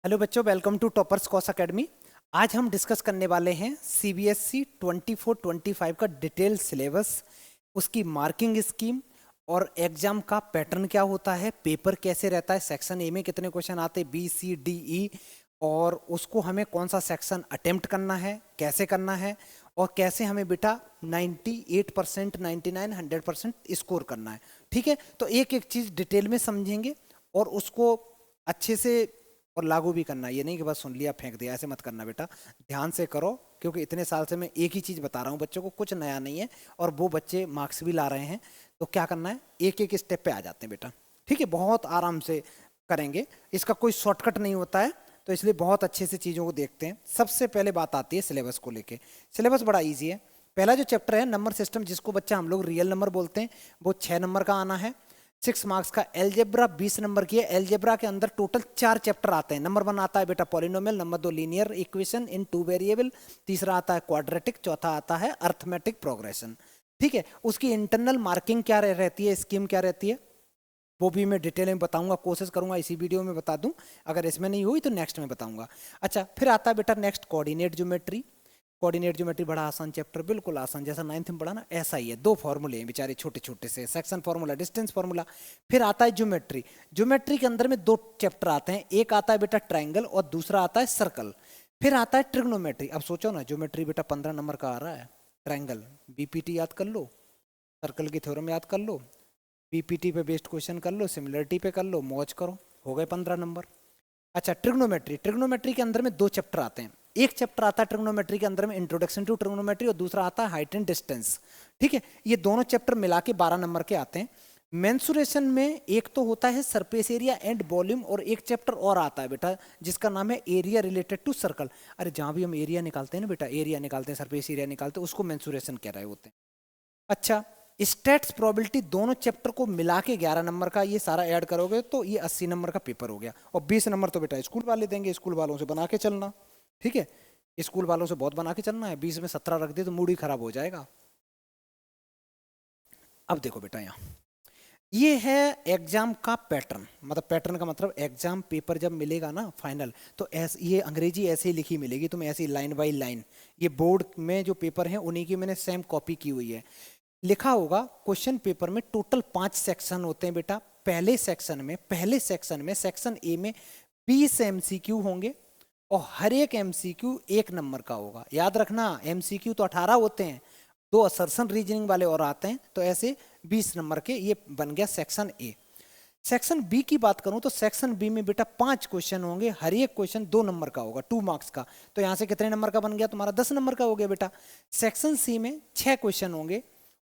Hello बच्चों, welcome to Toppers cos academy. आज हम डिस्कस करने वाले हैं सीबीएसई 24-25 का डिटेल सिलेबस, उसकी मार्किंग स्कीम और एग्जाम का पैटर्न क्या होता है, पेपर कैसे रहता है, सेक्शन ए में कितने क्वेश्चन आते हैं, बी सी डी ई, और उसको हमें कौन सा सेक्शन अटेम्प्ट करना है, कैसे करना है, और कैसे हमें बेटा 98%, 99, 100% स्कोर करना है। ठीक है, तो एक एक चीज़ डिटेल में समझेंगे और उसको अच्छे से और लागू भी करना। ये नहीं कि बस सुन लिया फेंक दिया, ऐसे मत करना बेटा, ध्यान से करो, क्योंकि इतने साल से मैं एक ही चीज़ बता रहा हूँ बच्चों को, कुछ नया नहीं है और वो बच्चे मार्क्स भी ला रहे हैं। तो क्या करना है, एक एक स्टेप पे आ जाते हैं बेटा। ठीक है, बहुत आराम से करेंगे, इसका कोई शॉर्टकट नहीं होता है, तो इसलिए बहुत अच्छे से चीज़ों को देखते हैं। सबसे पहले बात आती है सिलेबस को लेके। सिलेबस बड़ा ईजी है। पहला जो चैप्टर है नंबर सिस्टम, जिसको बच्चा हम लोग रियल नंबर बोलते हैं, वो 6 नंबर का आना है। 6 मार्क्स का। एलजेब्रा 20 नंबर की है। एलजेब्रा के अंदर टोटल 4 चैप्टर आते हैं। नंबर 1 आता है बेटा polynomial, number 2 linear equation in 2 variable, तीसरा आता है क्वाड्रेटिक, चौथा आता है अर्थमेटिक प्रोग्रेशन। ठीक है, उसकी इंटरनल मार्किंग क्या रहती है, स्कीम क्या रहती है, वो भी मैं डिटेल में बताऊंगा, कोशिश करूंगा इसी वीडियो में बता दूं। अगर इसमें नहीं हुई तो नेक्स्ट में बताऊंगा। अच्छा, फिर आता है बेटा next coordinate geometry. Coordinate geometry बड़ा आसान चैप्टर, बिल्कुल आसान, जैसा 9th में पढ़ा ना ऐसा ही है। 2 फॉर्मूले हैं बेचारे छोटे छोटे से, सेक्शन फार्मूला, डिस्टेंस फार्मूला। फिर आता है ज्योमेट्री। ज्योमेट्री के अंदर में 2 चैप्टर आते हैं, एक आता है बेटा ट्रायंगल और दूसरा आता है सर्कल। फिर आता है ट्रिग्नोमेट्री। अब सोचो ना, ज्योमेट्री बेटा 15 नंबर का आ रहा है, ट्रायंगल बीपीटी याद कर लो, सर्कल की थ्योरम याद कर लो, पीपीटी पे बेस्ड क्वेश्चन कर लो, सिमिलरिटी पे कर लो, मौज करो, हो गए 15 नंबर। अच्छा, ट्रिग्नोमेट्री। ट्रिग्नोमेट्री के अंदर में 2 चैप्टर आते हैं। एक चैप्टर आता है ट्रिग्नोमेट्री के अंदर में इंट्रोडक्शन टू ट्रिग्नोमेट्री, और दूसरा आता है हाइट एंड डिस्टेंस। ठीक है, ये दोनों चैप्टर मिला के 12 नंबर के आते हैं। मेंसुरेशन में एक तो होता है सरफेस एरिया एंड वॉल्यूम, और एक चैप्टर और आता है बेटा जिसका नाम है एरिया रिलेटेड टू सर्कल। अरे जहां भी हम एरिया निकालते हैं ना बेटा, एरिया निकालते हैं, सरफेस एरिया निकालते हैं, उसको मेंसुरेशन कह रहे होते हैं। अच्छा, स्टैट्स प्रोबेबिलिटी, दोनों चैप्टर को मिला के 11 नंबर का, ये सारा ऐड करोगे तो ये 80 नंबर का पेपर हो गया। और 20 नंबर तो बेटा स्कूल वाले देंगे, स्कूल वालों से बना के चलना। ठीक है, स्कूल वालों से बहुत बना के चलना है, 20 में 17 रख दे तो मूड ही खराब हो जाएगा। अब देखो बेटा, यहाँ ये है एग्जाम का पैटर्न। मतलब पैटर्न का मतलब एग्जाम पेपर जब मिलेगा ना फाइनल, तो ऐसे ये अंग्रेजी ऐसे ही लिखी मिलेगी तुम्हें, ऐसी लाइन बाई लाइन। ये बोर्ड में जो पेपर है उन्हीं की मैंने सेम कॉपी की हुई है। लिखा होगा क्वेश्चन पेपर में टोटल 5 सेक्शन होते हैं बेटा। पहले सेक्शन में सेक्शन ए में 20 एमसीक्यू होंगे, और हर एक एमसीक्यू 1 नंबर का होगा। याद रखना, एमसीक्यू तो 18 होते हैं, 2 असर्शन रीजनिंग वाले और आते हैं, तो ऐसे 20 नंबर के ये बन गया सेक्शन ए। सेक्शन बी की बात करूं तो सेक्शन बी में बेटा 5 क्वेश्चन होंगे, हर एक क्वेश्चन 2 नंबर का होगा, 2 मार्क्स का। तो यहां से कितने नंबर का बन गया तुम्हारा, 10 नंबर का हो गया बेटा। सेक्शन सी में 6 क्वेश्चन होंगे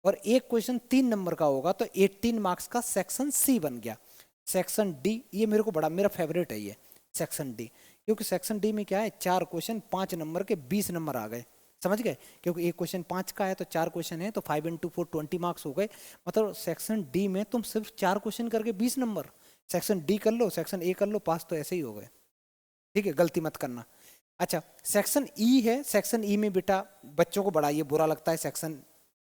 और एक क्वेश्चन 3 नंबर का होगा, तो 18 मार्क्स का सेक्शन सी बन गया। सेक्शन डी, ये मेरे को बड़ा, मेरा फेवरेट है ये सेक्शन डी, क्योंकि सेक्शन डी में क्या है, 4 क्वेश्चन 5 नंबर के 20 नंबर आ गए। समझ गए, क्योंकि एक क्वेश्चन 5 का है तो 4 क्वेश्चन है, तो 5 इंटू 4 20 मार्क्स हो गए। मतलब सेक्शन डी में तुम सिर्फ 4 क्वेश्चन करके 20 नंबर। सेक्शन डी कर लो, सेक्शन ए कर लो, पास तो ऐसे ही हो गए। ठीक है, गलती मत करना। अच्छा, सेक्शन ई है। सेक्शन ई में बेटा बच्चों को बड़ा ये बुरा लगता है सेक्शन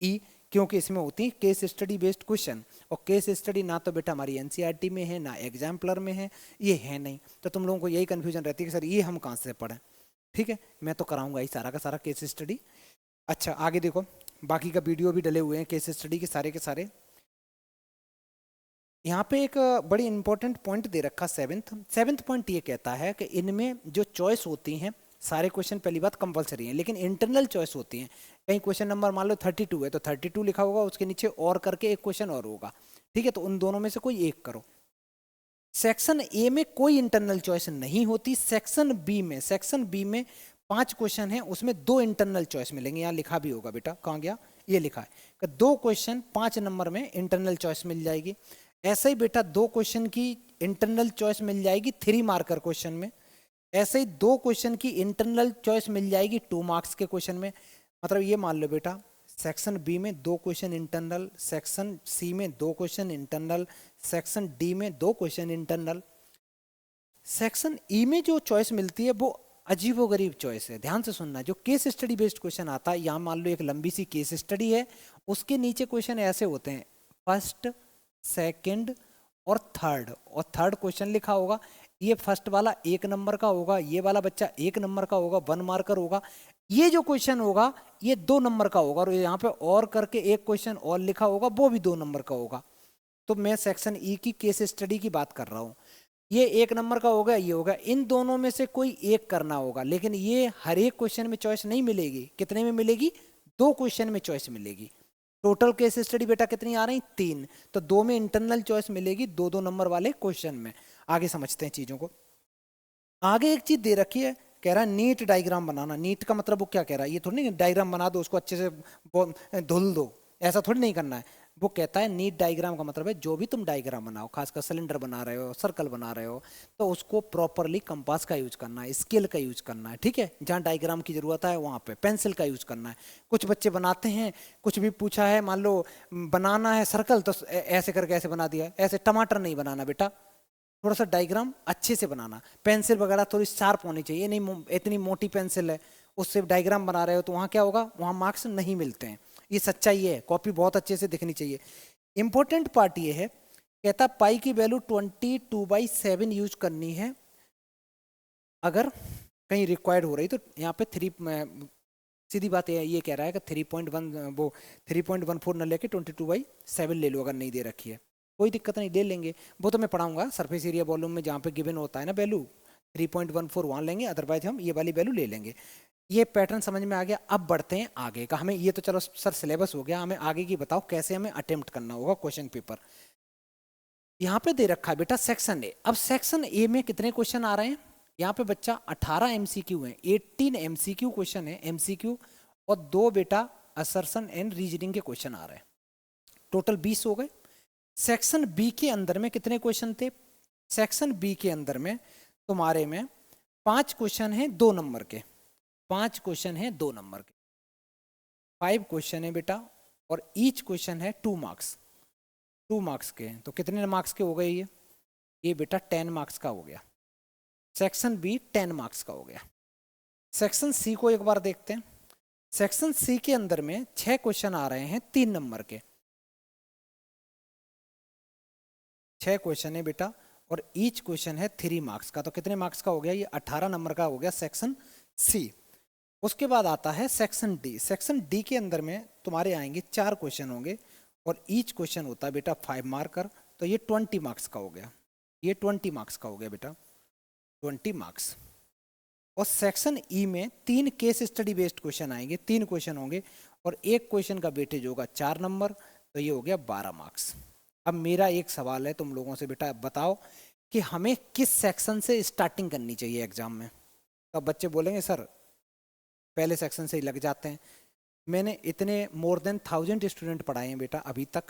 ई, क्योंकि इसमें होती है केस स्टडी बेस्ड क्वेश्चन, और केस स्टडी ना तो बेटा हमारी एनसीईआरटी में है ना एग्जाम्पलर में है, ये है नहीं। तो तुम लोगों को यही कंफ्यूजन रहती है कि सर ये हम कहाँ से पढ़ें। ठीक है, मैं तो कराऊंगा ही सारा का सारा केस स्टडी। अच्छा, आगे देखो, बाकी का वीडियो भी डले हुए हैं केस स्टडी के सारे। यहाँ पे एक बड़ी इंपॉर्टेंट पॉइंट दे रखा, सेवेंथ पॉइंट ये कहता है कि इनमें जो चॉइस होती हैं, सारे क्वेश्चन पहली बात कंपलसरी हैं, लेकिन इंटरनल चॉइस होती हैं। कहीं क्वेश्चन नंबर मान लो 32 है तो 32 लिखा होगा, उसके नीचे और करके एक क्वेश्चन और होगा। ठीक है, तो उन दोनों में से कोई एक करो। सेक्शन ए में कोई इंटरनल चॉइस नहीं होती। सेक्शन बी में 5 क्वेश्चन है, उसमें 2 इंटरनल चॉइस मिलेंगे। यहाँ लिखा भी होगा बेटा, कहाँ गया, ये लिखा है कि 2 क्वेश्चन 5 नंबर में इंटरनल चॉइस मिल जाएगी। ऐसे ही बेटा 2 क्वेश्चन की इंटरनल चॉइस मिल जाएगी 3 मार्कर क्वेश्चन में। ऐसे ही 2 क्वेश्चन की इंटरनल चॉइस मिल जाएगी 2 मार्क्स के क्वेश्चन में। मतलब ये मान लो बेटा, सेक्शन बी में 2 क्वेश्चन इंटरनल, सेक्शन सी में 2 क्वेश्चन इंटरनल, सेक्शन डी में 2 क्वेश्चन इंटरनल। सेक्शन ई में जो चॉइस मिलती है वो अजीबोगरीब चॉइस है। ध्यान से सुनना, जो केस स्टडी बेस्ड क्वेश्चन आता है, यहाँ मान लो एक लंबी सी केस स्टडी है, उसके नीचे क्वेश्चन ऐसे होते हैं, फर्स्ट, सेकंड और थर्ड, और थर्ड क्वेश्चन लिखा होगा। ये फर्स्ट वाला 1 नंबर का होगा, ये वाला बच्चा 1 नंबर का होगा, 1 मार्कर होगा। ये जो क्वेश्चन होगा ये 2 नंबर का होगा, और यहाँ पे और करके एक क्वेश्चन और लिखा होगा, वो भी 2 नंबर का होगा। तो मैं सेक्शन ई की केस स्टडी की बात कर रहा हूँ। ये 1 नंबर का होगा, ये होगा, इन दोनों में से कोई एक करना होगा, लेकिन ये हर एक क्वेश्चन में चॉइस नहीं मिलेगी। कितने में मिलेगी? 2 क्वेश्चन में चॉइस मिलेगी। टोटल केस स्टडी बेटा कितनी आ रही? 3। तो 2 में इंटरनल चॉइस मिलेगी, 2-2 नंबर वाले क्वेश्चन में। आगे समझते हैं चीजों को। आगे एक चीज दे रखी है, कह रहा है नीट डायग्राम बनाना। नीट का मतलब वो क्या कह रहा है? ये थोड़ी नहीं डायग्राम बना दो उसको अच्छे से धुल दो, ऐसा थोड़ी नहीं करना है। वो कहता है नीट डायग्राम का मतलब है जो भी तुम डायग्राम बनाओ, खासकर सिलेंडर बना रहे हो, सर्कल बना रहे हो, तो उसको प्रॉपरली कंपास का यूज करना है, स्केल का यूज करना है, ठीक है। जहाँ डायग्राम की जरूरत है वहाँ पे पेंसिल का यूज करना है। कुछ बच्चे बनाते हैं, कुछ भी पूछा है, मान लो बनाना है सर्कल, तो ऐसे करके ऐसे बना दिया। ऐसे टमाटर नहीं बनाना बेटा, थोड़ा सा डायग्राम अच्छे से बनाना। पेंसिल वगैरह थोड़ी शार्प होनी चाहिए, नहीं इतनी मोटी पेंसिल है उससे डायग्राम बना रहे हो तो वहाँ क्या होगा? वहाँ मार्क्स नहीं मिलते हैं। ये सच्चाई है, कॉपी बहुत अच्छे से दिखनी चाहिए। इंपॉर्टेंट पार्ट ये है, कहता पाई की वैल्यू 22/7 यूज करनी है अगर कहीं रिक्वायर्ड हो रही। तो यहाँ पे 3 सीधी बात है, ये कह रहा है कि 3.14 न लेके 22/7 ले लो अगर नहीं दे रखी है। कोई दिक्कत नहीं, ले लेंगे, वो तो मैं पढ़ाऊंगा सरफेस एरिया वॉल्यूम में, जहाँ पे गिवन होता है ना वैल्यू 3.14 वहाँ लेंगे, अदरवाइज हम ये वाली वैल्यू ले लेंगे। ये पैटर्न समझ में आ गया। अब बढ़ते हैं आगे का। हमें ये तो चलो सर सिलेबस हो गया, हमें आगे की बताओ कैसे हमें अटेम्प्ट करना होगा क्वेश्चन पेपर। यहाँ पे दे रखा है बेटा सेक्शन ए। अब सेक्शन ए में कितने क्वेश्चन आ रहे हैं? यहाँ पे बच्चा 18 एमसीक्यू हैं, 18 एमसीक्यू क्वेश्चन है, एमसीक्यू, और 2 बेटा असर्शन एंड रीजनिंग के क्वेश्चन आ रहे हैं। टोटल 20 हो गए। सेक्शन बी के अंदर में कितने क्वेश्चन थे? सेक्शन बी के अंदर में तुम्हारे में 5 क्वेश्चन हैं 2 नंबर के, 5 क्वेश्चन हैं 2 नंबर के, 5 क्वेश्चन है बेटा, और ईच क्वेश्चन है 2 मार्क्स, 2 मार्क्स के हैं। तो कितने मार्क्स के हो गए? ये बेटा 10 मार्क्स का हो गया। सेक्शन बी 10 मार्क्स का हो गया। सेक्शन सी को एक बार देखते हैं। सेक्शन सी के अंदर में 6 क्वेश्चन आ रहे हैं 3 नंबर के, 6 क्वेश्चन है बेटा, और ईच क्वेश्चन है 3 मार्क्स का। तो कितने मार्क्स का हो गया? ये 18 नंबर का हो गया सेक्शन सी। उसके बाद आता है सेक्शन डी। सेक्शन डी के अंदर में तुम्हारे आएंगे 4 क्वेश्चन होंगे, और ईच क्वेश्चन होता है बेटा 5 मार्कर। तो ये 20 मार्क्स का हो गया, ये 20 मार्क्स का हो गया बेटा, 20 मार्क्स। और सेक्शन ई में 3 केस स्टडी बेस्ड क्वेश्चन आएंगे, 3 क्वेश्चन होंगे, और एक क्वेश्चन का वेटेज होगा 4 नंबर, तो ये हो गया 12 मार्क्स। अब मेरा एक सवाल है तुम लोगों से बेटा, बताओ कि हमें किस सेक्शन से स्टार्टिंग करनी चाहिए एग्जाम में? तो बच्चे बोलेंगे सर पहले सेक्शन से ही लग जाते हैं। मैंने इतने मोर देन 1000 स्टूडेंट पढ़ाए हैं बेटा अभी तक,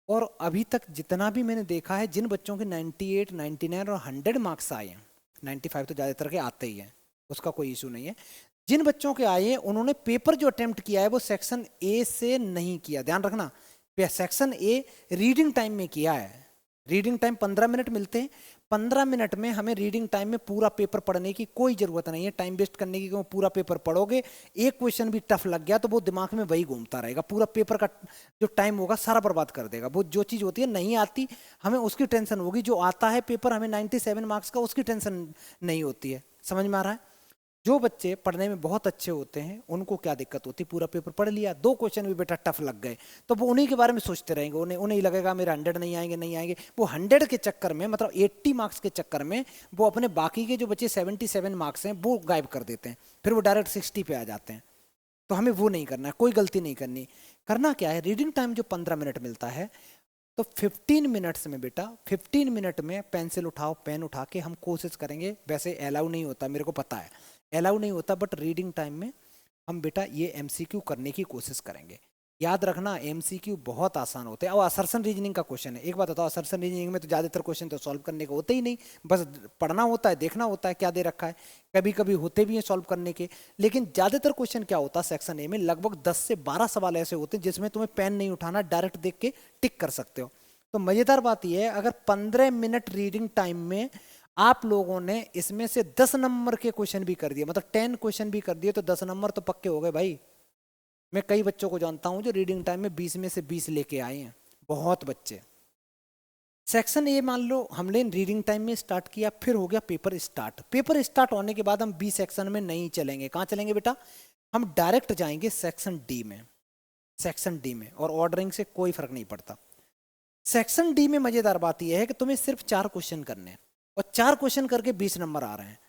और अभी तक जितना भी मैंने देखा है, जिन बच्चों के 98, 99 और 100 मार्क्स आए हैं, 95 तो ज़्यादातर के आते ही हैं, उसका कोई इशू नहीं है। जिन बच्चों के आए हैं उन्होंने पेपर जो अटेम्प्ट किया है वो सेक्शन ए से नहीं किया, ध्यान रखना। सेक्शन ए रीडिंग टाइम में किया है। रीडिंग टाइम 15 मिनट मिलते हैं, 15 मिनट में हमें रीडिंग टाइम में पूरा पेपर पढ़ने की कोई ज़रूरत नहीं है, टाइम वेस्ट करने की। पूरा पेपर पढ़ोगे, एक क्वेश्चन भी टफ लग गया तो वो दिमाग में वही घूमता रहेगा, पूरा पेपर का जो टाइम होगा सारा बर्बाद कर देगा। वो जो चीज़ होती है नहीं आती हमें उसकी टेंशन होगी, जो आता है पेपर हमें 97 मार्क्स का उसकी टेंशन नहीं होती है। समझ में आ रहा है? जो बच्चे पढ़ने में बहुत अच्छे होते हैं उनको क्या दिक्कत होती है? पूरा पेपर पढ़ लिया, 2 क्वेश्चन भी बेटा टफ लग गए तो वो उन्हीं के बारे में सोचते रहेंगे, उन्हें लगेगा मेरे 100 नहीं आएंगे, नहीं आएंगे। वो 100 के चक्कर में, मतलब 80 मार्क्स के चक्कर में वो अपने बाकी के जो बच्चे 77 मार्क्स हैं वो गायब कर देते हैं, फिर वो डायरेक्ट 60 पे आ जाते हैं। तो हमें वो नहीं करना है, कोई गलती नहीं करनी। करना क्या है, रीडिंग टाइम जो 15 मिनट मिलता है, तो 15 मिनट्स में बेटा 15 मिनट में पेंसिल उठाओ, पेन उठा के हम कोशिश करेंगे, वैसे अलाउ नहीं होता मेरे को पता है, अलाउ नहीं होता, बट रीडिंग टाइम में हम बेटा ये एमसीक्यू करने की कोशिश करेंगे। याद रखना एमसीक्यू बहुत आसान होते हैं। और असर्शन रीजनिंग का क्वेश्चन है, एक बात बताओ, असर्शन रीजनिंग में तो ज़्यादातर क्वेश्चन तो सॉल्व करने के होते ही नहीं, बस पढ़ना होता है, देखना होता है क्या दे रखा है। कभी कभी होते भी हैं सॉल्व करने के, लेकिन ज़्यादातर क्वेश्चन क्या होता है सेक्शन ए में, लगभग 10 से 12 सवाल ऐसे होते हैं जिसमें तुम्हें पेन नहीं उठाना, डायरेक्ट देख के टिक कर सकते हो। तो मज़ेदार बात यह है, अगर 15 मिनट रीडिंग टाइम में आप लोगों ने इसमें से 10 नंबर के क्वेश्चन भी कर दिए, मतलब 10 क्वेश्चन भी कर दिए, तो 10 नंबर तो पक्के हो गए भाई। मैं कई बच्चों को जानता हूं जो रीडिंग टाइम में 20 में से 20 लेके आए हैं, बहुत बच्चे। सेक्शन ए मान लो हमने रीडिंग टाइम में स्टार्ट किया, फिर हो गया पेपर स्टार्ट। पेपर स्टार्ट होने के बाद हम बी सेक्शन में नहीं चलेंगे। कहाँ चलेंगे बेटा? हम डायरेक्ट जाएंगे सेक्शन डी में। सेक्शन डी में, और ऑर्डरिंग से कोई फर्क नहीं पड़ता। सेक्शन डी में मजेदार बात यह है कि तुम्हें सिर्फ 4 क्वेश्चन करने हैं, और 4 क्वेश्चन करके 20 नंबर आ रहे हैं।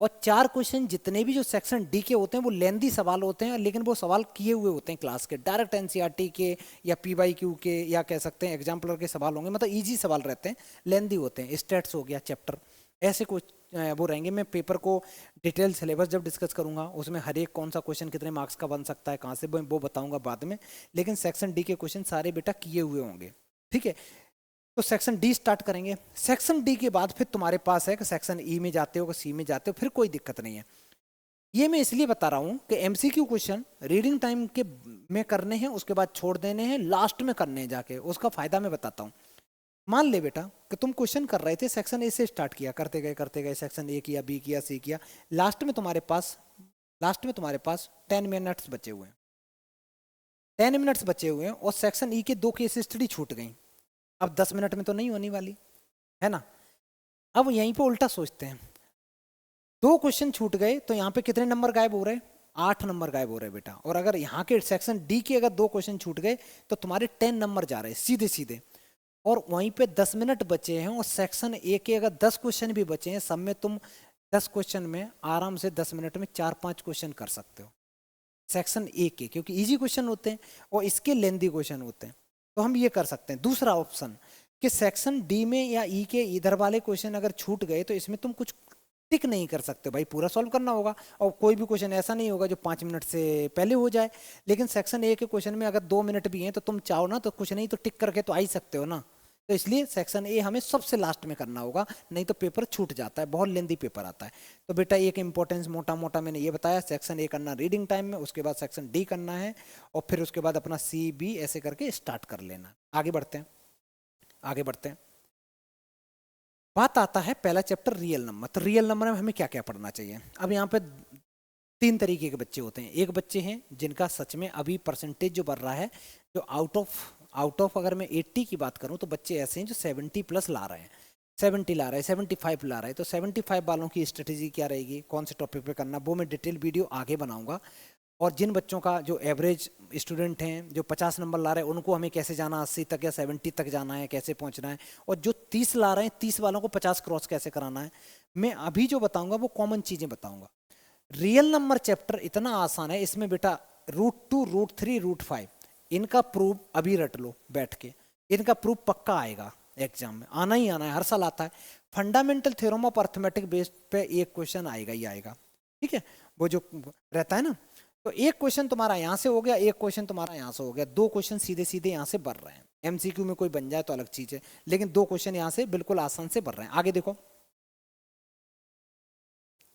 और 4 क्वेश्चन जितने भी जो सेक्शन डी के होते हैं वो लेंदी सवाल होते हैं, लेकिन वो सवाल किए हुए होते हैं क्लास के, डायरेक्ट एनसीईआरटी के या पीवाईक्यू के, या कह सकते हैं एग्जाम्पलर के सवाल होंगे, मतलब इजी सवाल रहते हैं, लेंदी होते हैं। स्टेट्स हो गया चैप्टर, ऐसे कुछ वो रहेंगे। मैं पेपर को डिटेल सिलेबस जब डिस्कस करूंगा उसमें हर एक कौन सा क्वेश्चन कितने मार्क्स का बन सकता है, कहाँ से, वो बताऊंगा बाद में। लेकिन सेक्शन डी के क्वेश्चन सारे बेटा किए हुए होंगे, ठीक है। तो सेक्शन डी स्टार्ट करेंगे। सेक्शन डी के बाद फिर तुम्हारे पास है कि सेक्शन ई में जाते हो कि सी में जाते हो, फिर कोई दिक्कत नहीं है। ये मैं इसलिए बता रहा हूं कि एमसीक्यू क्वेश्चन रीडिंग टाइम के में करने हैं, उसके बाद छोड़ देने हैं, लास्ट में करने हैं जाके। उसका फायदा मैं बताता हूं। मान ले बेटा कि तुम क्वेश्चन कर रहे थे, सेक्शन ए से स्टार्ट किया, करते गए सेक्शन ए किया, बी किया, सी किया, लास्ट में तुम्हारे पास 10 मिनट्स बचे हुए हैं। 10 मिनट्स बचे हुए हैं और सेक्शन ई के 2 केस स्टडी छूट गई। अब 10 मिनट में तो नहीं होने वाली है ना। अब यहीं पे उल्टा सोचते हैं, 2 क्वेश्चन छूट गए तो यहाँ पे कितने नंबर गायब हो रहे हैं? 8 नंबर गायब हो रहे हैं बेटा। और अगर यहाँ के सेक्शन डी के अगर 2 क्वेश्चन छूट गए तो तुम्हारे 10 नंबर जा रहे हैं सीधे सीधे। और वहीं पे 10 मिनट बचे हैं, और सेक्शन ए के अगर 10 क्वेश्चन भी बचे हैं, सब में तुम 10 क्वेश्चन में आराम से 10 मिनट में 4-5 क्वेश्चन कर सकते हो सेक्शन ए के, क्योंकि इजी क्वेश्चन होते हैं और इसके लेंदी क्वेश्चन होते हैं। तो हम ये कर सकते हैं। दूसरा ऑप्शन कि सेक्शन डी में या ई के इधर वाले क्वेश्चन अगर छूट गए तो इसमें तुम कुछ टिक नहीं कर सकते भाई, पूरा सॉल्व करना होगा। और कोई भी क्वेश्चन ऐसा नहीं होगा जो 5 मिनट से पहले हो जाए। लेकिन सेक्शन ए के क्वेश्चन में अगर 2 मिनट भी हैं तो तुम चाहो ना तो कुछ नहीं तो टिक करके तो आ ही सकते हो ना। तो इसलिए सेक्शन ए हमें सबसे लास्ट में करना होगा, नहीं तो पेपर छूट जाता है, बहुत लेंदी पेपर आता है। तो बेटा एक इंपॉर्टेंस मोटा मोटा मैंने ये बताया, सेक्शन ए करना रीडिंग टाइम में, उसके बाद सेक्शन डी करना है, और फिर उसके बाद अपना सी बी ऐसे करके स्टार्ट कर लेना। आगे बढ़ते हैं, आगे बढ़ते हैं। बात आता है पहला चैप्टर रियल नंबर। तो रियल नंबर में हमें क्या क्या पढ़ना चाहिए? अब यहाँ पे 3 तरीके के बच्चे होते हैं। एक बच्चे हैं जिनका सच में अभी परसेंटेज जो बढ़ रहा है, जो आउट ऑफ अगर मैं 80 की बात करूं तो बच्चे ऐसे हैं जो 70 प्लस ला रहे हैं, 70 ला रहे हैं, 75 ला रहे हैं। तो 75 वालों की स्ट्रेटेजी क्या रहेगी, कौन से टॉपिक पे करना, वो मैं डिटेल वीडियो आगे बनाऊंगा। और जिन बच्चों का जो एवरेज स्टूडेंट हैं जो 50 नंबर ला रहे हैं, उनको हमें कैसे जाना 80 तक या 70 तक जाना है, कैसे पहुंचना है। और जो 30 ला रहे हैं, 30 वालों को 50 क्रॉस कैसे कराना है, मैं अभी जो बताऊंगा वो कॉमन चीज़ें बताऊंगा। रियल नंबर चैप्टर इतना आसान है, इसमें बेटा √2, √3, √5 इनका प्रूफ अभी रट लो बैठ के। इनका प्रूफ पक्का आएगा एग्जाम में, आना ही आना है, हर साल आता है। Fundamental theorem of arithmetic base पे एक क्वेश्चन आएगा ही आएगा, ठीक है, वो जो रहता है ना। तो एक क्वेश्चन तुम्हारा यहाँ से हो गया, एक क्वेश्चन तुम्हारा यहाँ से हो गया, 2 क्वेश्चन सीधे सीधे यहाँ से बढ़ रहे हैं। एमसीक्यू में कोई बन जाए तो अलग चीज है, लेकिन 2 क्वेश्चन यहाँ से बिल्कुल आसान से बढ़ रहे हैं। आगे देखो,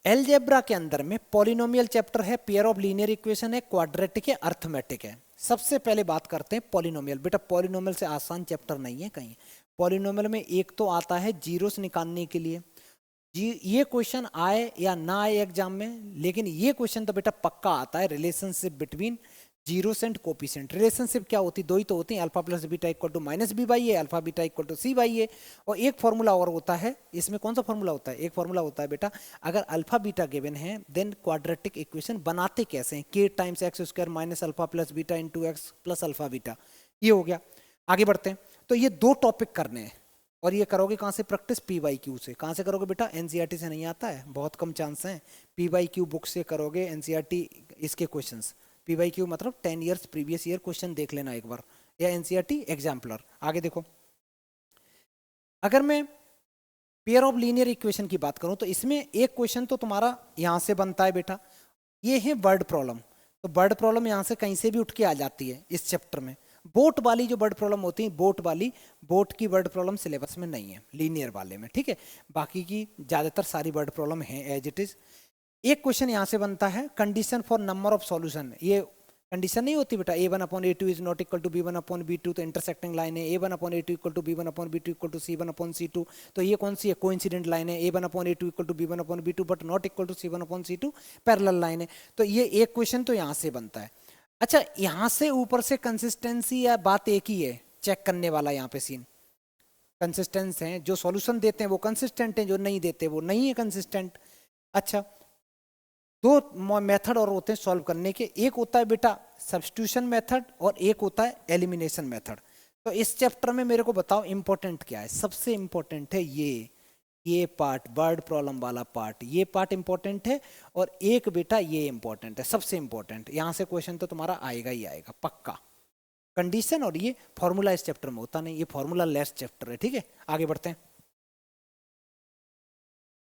एलजेब्रा के अंदर में पॉलिनोमियल चैप्टर है, पेयर ऑफ लीनियर इक्वेशन है, क्वाड्रेटिक है, अर्थमेटिक है। सबसे पहले बात करते हैं पॉलिनोमियल। बेटा पॉलिनोमियल से आसान चैप्टर नहीं है कहीं। पॉलिनोमियल में एक तो आता है जीरोस निकालने के लिए, ये क्वेश्चन आए या ना आए एग्जाम में, लेकिन ये क्वेश्चन तो बेटा पक्का आता है, relationship between zeros and coefficient. Relationship क्या होती है? 2 ही तो होती है, alpha plus beta equal to minus B by A, alpha beta equal to C by A. और एक फॉर्मूला और होता है इसमें। कौन सा फॉर्मूला होता है? एक फॉर्मूला होता है बेटा, अगर अल्फा बीटा गिवन है देन क्वाड्रेटिक इक्वेशन बनाते कैसे हैं, के times x square minus alpha plus beta into x plus alpha beta. ये हो गया। आगे बढ़ते हैं। तो ये 2 टॉपिक करने हैं, और ये करोगे कहाँ से प्रैक्टिस? पीवाईक्यू से। कहाँ से करोगे बेटा? एनसीईआरटी से नहीं आता है, बहुत कम चांस हैं। पीवाईक्यू बुक से करोगे एनसीईआरटी इसके क्वेश्चंस। पीवाईक्यू मतलब 10 ईयर्स प्रीवियस ईयर क्वेश्चन देख लेना एक बार, या एनसीईआरटी एग्जाम्पलर। आगे देखो, अगर मैं पेयर ऑफ लीनियर इक्वेशन की बात करूं तो इसमें एक क्वेश्चन तो तुम्हारा यहां से बनता है बेटा, ये है वर्ड प्रॉब्लम। तो वर्ड प्रॉब्लम यहां से कहीं से भी उठ के आ जाती है इस चैप्टर में। बोट वाली जो वर्ड प्रॉब्लम होती है, बोट की वर्ड प्रॉब्लम सिलेबस में नहीं है लीनियर वाले में, ठीक है। बाकी की ज्यादातर सारी वर्ड प्रॉब्लम है एज इट इज। एक क्वेश्चन यहां से बनता है, condition for number of solution. ये कंडीशन नहीं होती बेटा, a1/a2 is not equal to b1/b2, तो इंटरसेक्टिंग लाइन है, a1/a2 equal to b1/b2 equal to c1/c2। तो ये कौन सी है? कोइंसिडेंट लाइन है, a1/a2 equal to b1/b2 but not equal to c1/c2, parallel line है। तो ये एक क्वेश्चन तो यहाँ से बनता है। अच्छा, यहाँ से ऊपर से कंसिस्टेंसी या बात एक ही है, चेक करने वाला यहाँ पे सीन। कंसिस्टेंस हैं, जो सॉल्यूशन देते हैं वो कंसिस्टेंट हैं, जो नहीं देते वो नहीं है कंसिस्टेंट। अच्छा, दो मेथड और होते हैं सॉल्व करने के, एक होता है बेटा सब्स्टिट्यूशन मेथड और एक होता है एलिमिनेशन मेथड। तो इस चैप्टर में मेरे को बताओ इंपॉर्टेंट क्या है। सबसे इंपॉर्टेंट है ये पार्ट, वर्ड प्रॉब्लम वाला पार्ट, ये पार्ट इंपॉर्टेंट है। और एक बेटा ये इंपॉर्टेंट है, सबसे इंपॉर्टेंट, यहां से क्वेश्चन तो तुम्हारा आएगा ही आएगा पक्का। कंडीशन और ये फॉर्मूला इस चैप्टर में होता नहीं, ये फॉर्मूला लेस चैप्टर है। ठीक है, आगे बढ़ते हैं।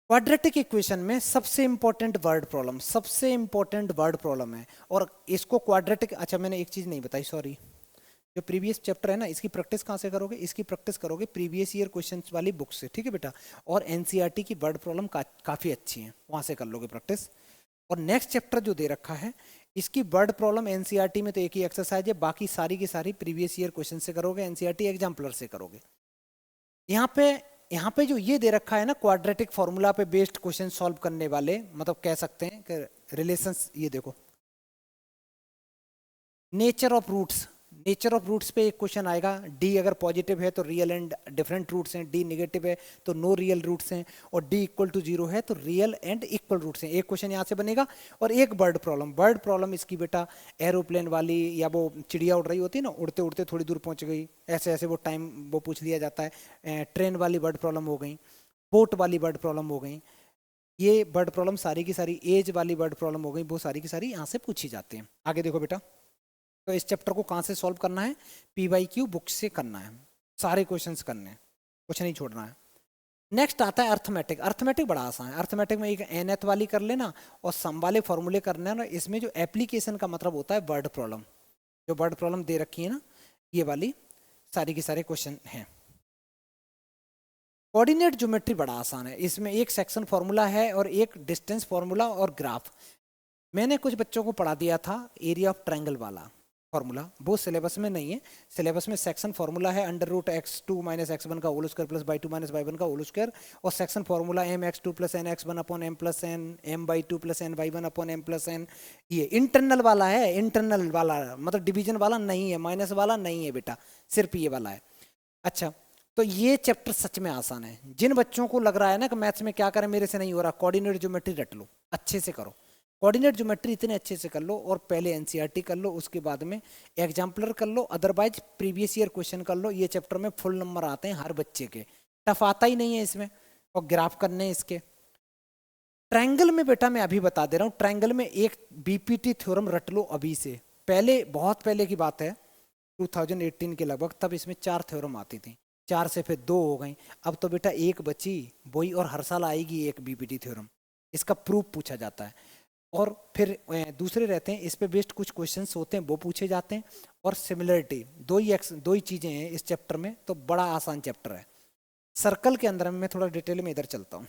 क्वाड्रेटिक इक्वेशन में सबसे इंपॉर्टेंट वर्ड प्रॉब्लम, सबसे इंपॉर्टेंट वर्ड प्रॉब्लम है। और इसको क्वाड्रेटिक, अच्छा मैंने एक चीज नहीं बताई, सॉरी। जो प्रीवियस चैप्टर है ना, इसकी प्रैक्टिस कहाँ से करोगे? इसकी प्रैक्टिस करोगे प्रीवियस ईयर क्वेश्चंस वाली बुक से। ठीक है बेटा, और एनसीईआरटी की वर्ड प्रॉब्लम काफी अच्छी है, वहां से कर लोगे प्रैक्टिस। और नेक्स्ट चैप्टर जो दे रखा है, इसकी वर्ड प्रॉब्लम एनसीईआरटी में तो एक ही एक्सरसाइज है, बाकी सारी की सारी प्रीवियस ईयर क्वेश्चन से करोगे, एनसीईआरटी एग्जाम्पलर से करोगे। यहाँ पे जो ये दे रखा है ना, क्वाड्रेटिक फॉर्मूला पे बेस्ड क्वेश्चन सॉल्व करने वाले, मतलब कह सकते हैं कि रिलेशंस, ये देखो nature of roots, nature of roots पे एक क्वेश्चन आएगा। डी अगर पॉजिटिव है तो रियल एंड डिफरेंट रूट्स हैं, डी नेगेटिव है तो नो रियल रूट्स हैं, और डी इक्वल टू 0 है तो रियल एंड इक्वल रूट्स हैं। एक क्वेश्चन यहाँ से बनेगा। और एक बर्ड प्रॉब्लम, बर्ड प्रॉब्लम इसकी बेटा एरोप्लेन वाली, या वो चिड़िया उड़ रही होती है ना, उड़ते उड़ते थोड़ी दूर पहुँच गई, ऐसे ऐसे वो टाइम वो पूछ लिया जाता है। ट्रेन वाली बर्ड प्रॉब्लम हो गई, बोट वाली बर्ड प्रॉब्लम हो गई, ये बर्ड प्रॉब्लम सारी की सारी, एज वाली बर्ड प्रॉब्लम हो गई, वो सारी की सारी यहाँ से पूछी जाती हैं। आगे देखो बेटा, तो इस चैप्टर को कहाँ से सॉल्व करना है? पीवाईक्यू बुक से करना है, सारे क्वेश्चंस करने हैं, कुछ नहीं छोड़ना है। नेक्स्ट आता है अर्थमेटिक। अर्थमेटिक बड़ा आसान है। अर्थमेटिक में एक nth वाली कर लेना और सम वाले फॉर्मूले करने हैं ना। इसमें जो एप्लीकेशन का मतलब होता है वर्ड प्रॉब्लम, जो वर्ड प्रॉब्लम दे रखी है ना, ये वाली सारी की सारे क्वेश्चन हैं। कोऑर्डिनेट ज्योमेट्री बड़ा आसान है, इसमें एक सेक्शन फॉर्मूला है और एक डिस्टेंस फॉर्मूला और ग्राफ। मैंने कुछ बच्चों को पढ़ा दिया था एरिया ऑफ ट्रायंगल वाला फॉर्मूला, वो सिलेबस में नहीं है। सिलेबस में सेक्शन फॉर्मूला है √x2 - x1 का whole square plus y2 - y1 का होल स्क्वायर, और section formula mx2 + nx1 / m + n m/2 + ny1 / m + n। ये इंटरनल वाला है, इंटरनल वाला मतलब डिवीजन वाला नहीं है, माइनस वाला नहीं है बेटा, सिर्फ ये वाला है। अच्छा, तो ये चैप्टर सच में आसान है। जिन बच्चों को लग रहा है ना कि मैथ्स में क्या करें, मेरे से नहीं हो रहा, कोऑर्डिनेट ज्योमेट्री रट लो, अच्छे से करो। कोऑर्डिनेट ज्योमेट्री इतने अच्छे से कर लो, और पहले एनसीईआरटी कर लो, उसके बाद में एग्जाम्पलर कर लो, अदरवाइज प्रीवियस ईयर क्वेश्चन कर लो। ये चैप्टर में फुल नंबर आते हैं हर बच्चे के, टफ आता ही नहीं है इसमें। और ग्राफ करने इसके। ट्रायंगल में बेटा मैं अभी बता दे रहा हूँ, ट्रायंगल में एक बीपीटी थ्योरम रट लो अभी से। पहले, बहुत पहले की बात है, 2018 के लगभग, तब इसमें 4 थ्योरम आती थी, 4 से फिर 2 हो गई, अब तो बेटा एक बची वही, और हर साल आएगी एक बीपीटी थ्योरम, इसका प्रूफ पूछा जाता है। और फिर दूसरे रहते हैं, इस पे बेस्ड कुछ क्वेश्चंस होते हैं वो पूछे जाते हैं। और सिमिलरिटी, दो ही चीजें हैं इस चैप्टर में, तो बड़ा आसान चैप्टर है। सर्कल के अंदर में मैं थोड़ा डिटेल में इधर चलता हूँ।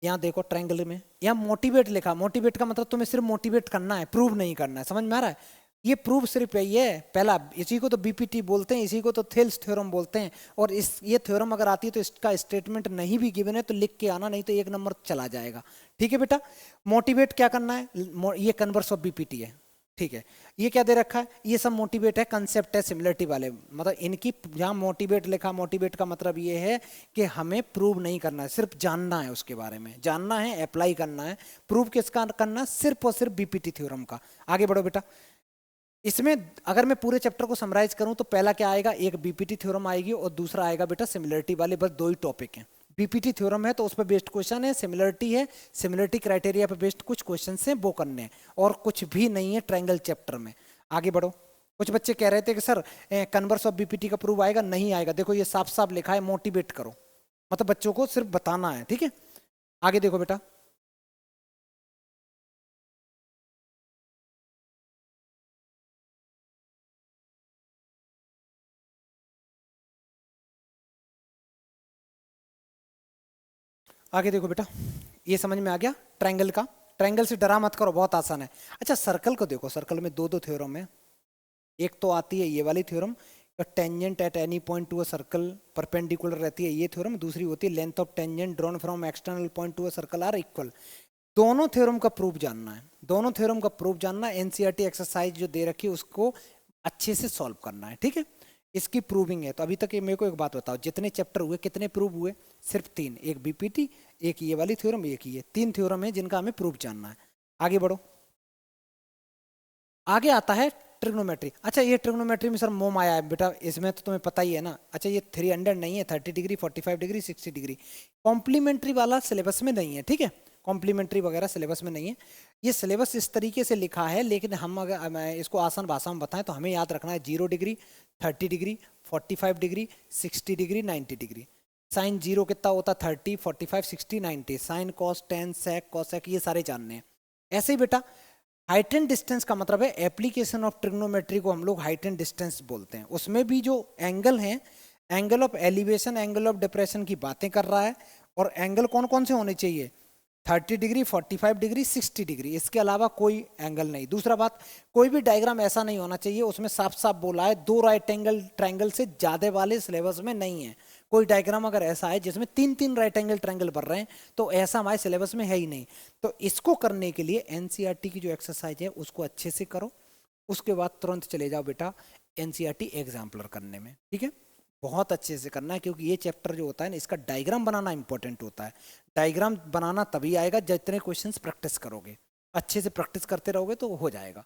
यहाँ देखो ट्रायंगल में, यहाँ मोटिवेट लिखा, मोटिवेट का मतलब तुम्हें सिर्फ मोटिवेट करना है, प्रूव नहीं करना है, समझ में आ रहा है? ये प्रूव सिर्फ ये है पहला, इसी को तो बीपीटी बोलते हैं, इसी को तो थेल्स थ्योरम बोलते हैं। और इस ये थ्योरम अगर आती है तो इसका स्टेटमेंट नहीं भी गिवन है तो लिख के आना, नहीं तो 1 नंबर चला जाएगा। ठीक है बेटा, मोटिवेट क्या करना है, ये कन्वर्स ऑफ बीपीटी है। ठीक है, ये क्या दे रखा है, ये सब मोटिवेट है, कंसेप्ट है सिमिलरिटी वाले, मतलब इनकी जहाँ मोटिवेट लिखा, मोटिवेट का मतलब ये है कि हमें प्रूव नहीं करना है, सिर्फ जानना है, उसके बारे में जानना है, अप्लाई करना है। प्रूव किसका करना है? सिर्फ और सिर्फ बीपीटी थ्योरम का। आगे बढ़ो बेटा, इसमें अगर मैं पूरे चैप्टर को समराइज करूं तो पहला क्या आएगा, एक बीपीटी थ्योरम आएगी और दूसरा आएगा बेटा सिमिलरिटी वाले, बस 2 ही टॉपिक हैं। बीपीटी थ्योरम है तो उस पर बेस्ड क्वेश्चन है, सिमिलरिटी है, सिमिलरिटी क्राइटेरिया पे बेस्ड कुछ क्वेश्चन हैं वो करने हैं, और कुछ भी नहीं है ट्रायंगल चैप्टर में। आगे बढ़ो, कुछ बच्चे कह रहे थे कि सर कन्वर्स ऑफ बीपीटी का प्रूफ आएगा, नहीं आएगा। देखो ये साफ साफ लिखा है, मोटिवेट करो, मतलब बच्चों को सिर्फ बताना है। ठीक है, आगे देखो बेटा, आगे देखो बेटा, ये समझ में आ गया ट्रायंगल का? ट्रायंगल से डरा मत करो, बहुत आसान है। अच्छा, सर्कल को देखो, सर्कल में 2 थ्योरम है। एक तो आती है ये वाली theorem, tangent at any point to a circle perpendicular रहती है, ये थ्योरम। दूसरी होती है length of tangent drawn from external point to a circle are equal. दोनों थ्योरम का प्रूफ जानना है, दोनों थ्योरम का प्रूफ जानना है। एनसीईआरटी एक्सरसाइज जो दे रखी है उसको अच्छे से सॉल्व करना है। ठीक है, इसकी प्रूविंग है। तो अभी तक ये मेरे को एक बात बताओ, जितने चैप्टर हुए कितने प्रूव हुए? सिर्फ 3, एक बीपीटी, एक ये वाली थ्योरम, एक ये। 3 थ्योरम है जिनका हमें प्रूफ जानना है। आगे बढ़ो। आगे आता है ट्रिग्नोमेट्री। अच्छा, ये ट्रिग्नोमेट्री में सर मोम आया है बेटा, इसमें तो तुम्हें पता ही है ना। अच्छा, ये 300 नहीं है, 30 डिग्री, 45 डिग्री, 60 डिग्री। कॉम्प्लीमेंट्री वाला सिलेबस में नहीं है, ठीक है, कॉम्प्लीमेंट्री वगैरह सिलेबस में नहीं है। ये सिलेबस इस तरीके से लिखा है, लेकिन हम अगर मैं इसको आसान भाषा में बताएं तो हमें याद रखना है 0 degree, 30 degree, 45 degree, 60 degree, 90 degree. Sine zero कितना होता है? 30, 45, 60, 90। साइन कॉस, टेन, सेक, कॉसेक, ये सारे जानने हैं। ऐसे ही बेटा हाइट एंड डिस्टेंस का मतलब है एप्लीकेशन ऑफ ट्रिग्नोमेट्री को हम लोग हाइट एंड डिस्टेंस बोलते हैं। उसमें भी जो एंगल हैं, angle of elevation, angle of depression की बातें कर रहा है। और एंगल कौन कौन से होने चाहिए? 30 डिग्री, 45 डिग्री, 60 डिग्री, इसके अलावा कोई एंगल नहीं। दूसरा बात, कोई भी डायग्राम ऐसा नहीं होना चाहिए, उसमें साफ साफ बोला है 2 राइट एंगल ट्रायंगल से ज्यादा वाले सिलेबस में नहीं है। कोई डायग्राम अगर ऐसा है जिसमें 3 राइट एंगल ट्रायंगल बन रहे हैं तो ऐसा हमारे सिलेबस में है ही नहीं। तो इसको करने के लिए एनसीईआरटी की जो एक्सरसाइज है उसको अच्छे से करो, उसके बाद तुरंत चले जाओ बेटा एनसीईआरटी एग्जाम्पलर करने में, ठीक है। बहुत अच्छे से करना है, क्योंकि ये चैप्टर जो होता है ना, इसका डायग्राम बनाना इंपॉर्टेंट होता है। डायग्राम बनाना तभी आएगा जितने क्वेश्चंस प्रैक्टिस करोगे, अच्छे से प्रैक्टिस करते रहोगे तो हो जाएगा।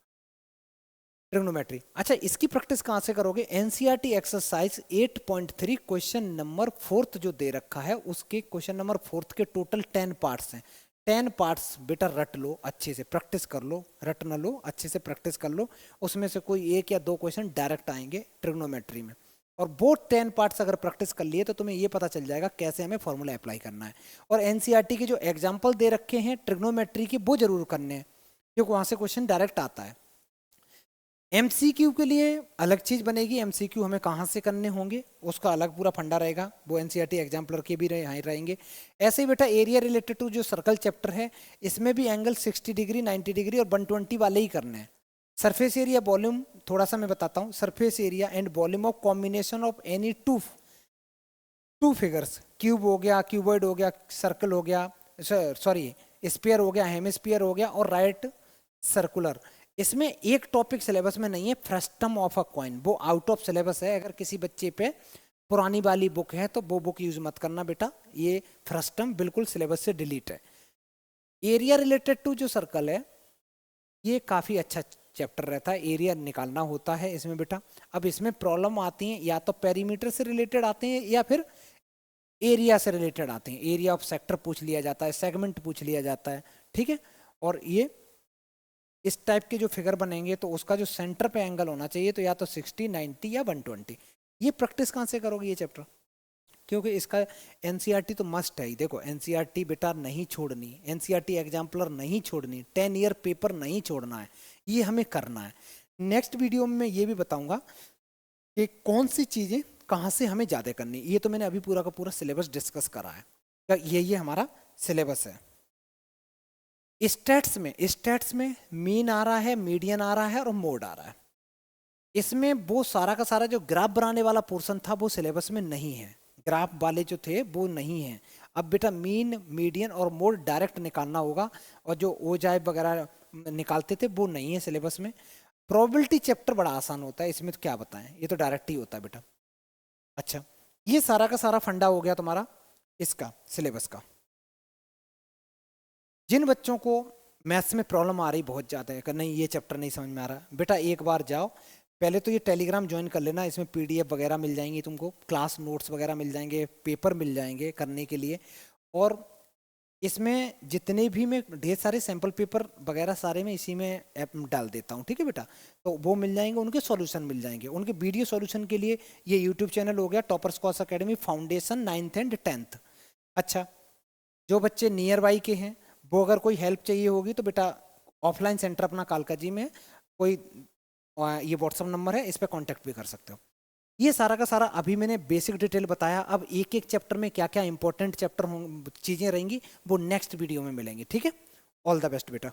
ट्रिग्नोमेट्री, अच्छा इसकी प्रैक्टिस कहाँ से करोगे? एनसीईआरटी एक्सरसाइज 8.3 क्वेश्चन नंबर 4 जो दे रखा है, उसके क्वेश्चन नंबर 4 के टोटल 10 पार्ट्स हैं। 10 पार्ट्स बेटा रट लो, अच्छे से प्रैक्टिस कर लो, रट न लो, अच्छे से प्रैक्टिस कर लो। उसमें से कोई 1 या 2 क्वेश्चन डायरेक्ट आएंगे ट्रिग्नोमेट्री में। और वो 10 पार्ट्स अगर प्रैक्टिस कर लिए तो तुम्हें ये पता चल जाएगा कैसे हमें फॉर्मूला अप्लाई करना है। और एनसीईआरटी के जो एग्जाम्पल दे रखे हैं ट्रिग्नोमेट्री के, वो जरूर करने हैं, क्योंकि वहाँ से क्वेश्चन डायरेक्ट आता है। एमसीक्यू के लिए अलग चीज बनेगी, एमसीक्यू हमें कहाँ से करने होंगे उसका अलग पूरा फंडा रहेगा, वो एनसीईआरटी एग्जाम्पलर के भी यहाँ रहेंगे। ऐसे ही बेटा एरिया रिलेटेड टू जो सर्कल चैप्टर है, इसमें भी एंगल 60 डिग्री, 90 डिग्री और 120 वाले ही करने हैं। सरफेस एरिया वॉल्यूम थोड़ा सा मैं बताता हूँ। Surface area and volume of combination of any two figures, cube हो गया, क्यूबॉइड हो गया, सर्कल हो गया, सॉरी स्फीयर हो गया, हेमिस्फीयर हो गया और राइट सर्कुलर। इसमें एक टॉपिक सिलेबस में नहीं है, फ्रस्टम ऑफ अ कॉइन, वो आउट ऑफ सिलेबस है। अगर किसी बच्चे पे पुरानी वाली बुक है तो वो बुक यूज मत करना बेटा, ये फ्रस्टम बिल्कुल सिलेबस से डिलीट है। एरिया रिलेटेड टू जो सर्कल है, ये काफी अच्छा चैप्टर रहता है, एरिया निकालना होता है इसमें बेटा। अब इसमें प्रॉब्लम आती है या तो पेरीमीटर से रिलेटेड आते हैं या फिर एरिया से रिलेटेड आते हैं। एरिया ऑफ सेक्टर पूछ लिया जाता है, सेगमेंट पूछ लिया जाता है, ठीक है। और ये इस टाइप के जो फिगर बनेंगे तो उसका जो सेंटर पे एंगल होना चाहिए तो या तो 60, 90 या 120। ये प्रैक्टिस कहाँ से करोगे ये चैप्टर? क्योंकि इसका एनसीईआरटी तो मस्ट है ही। देखो एनसीईआरटी बेटा नहीं छोड़नी, एनसीईआरटी एग्जाम्पलर नहीं छोड़नी, 10 ईयर पेपर नहीं छोड़ना है, ये हमें करना है। नेक्स्ट वीडियो में मैं ये भी बताऊंगा कि कौन सी चीजें कहाँ से हमें ज्यादा करनी। ये तो मैंने अभी पूरा का पूरा सिलेबस डिस्कस करा है, ये हमारा सिलेबस है। स्टैट्स में मीन आ रहा है, मीडियन आ रहा है और मोड आ रहा है। इसमें वो सारा का सारा जो ग्राफ बनाने वाला पोर्शन था वो सिलेबस में नहीं है, ग्राफ वाले जो थे वो नहीं है। अब बेटा मीन, मीडियन और मोड डायरेक्ट निकालना होगा, और जो ओजाय वगैरह निकालते थे वो नहीं है सिलेबस में। प्रोबेबिलिटी चैप्टर बड़ा आसान होता है, इसमें तो क्या बताएं, ये तो डायरेक्ट ही होता है बेटा। अच्छा, ये सारा का सारा फंडा हो गया तुम्हारा इसका सिलेबस का। जिन बच्चों को मैथ्स में प्रॉब्लम आ रही बहुत ज़्यादा है कि नहीं ये चैप्टर नहीं समझ में आ रहा, बेटा एक बार जाओ पहले तो ये टेलीग्राम ज्वाइन कर लेना, इसमें पीडीएफ वगैरह मिल जाएंगी तुमको, क्लास नोट्स वगैरह मिल जाएंगे, पेपर मिल जाएंगे करने के लिए। और इसमें जितने भी मैं ढेर सारे सैम्पल पेपर वगैरह सारे में इसी में ऐप डाल देता हूँ, ठीक है बेटा। तो वो मिल जाएंगे, उनके सॉल्यूशन मिल जाएंगे। उनके वीडियो सॉल्यूशन के लिए ये यूट्यूब चैनल हो गया toppers course academy foundation 9th and 10th। अच्छा, जो बच्चे नियर बाई के हैं वो अगर कोई हेल्प चाहिए होगी तो बेटा ऑफलाइन सेंटर अपना कालका जी में कोई ये व्हाट्सअप नंबर है, इस पर कांटेक्ट भी कर सकते हो। ये सारा का सारा अभी मैंने बेसिक डिटेल बताया। अब एक एक चैप्टर में क्या क्या इंपॉर्टेंट चैप्टर चीज़ें रहेंगी वो नेक्स्ट वीडियो में मिलेंगी, ठीक है। ऑल द बेस्ट बेटा।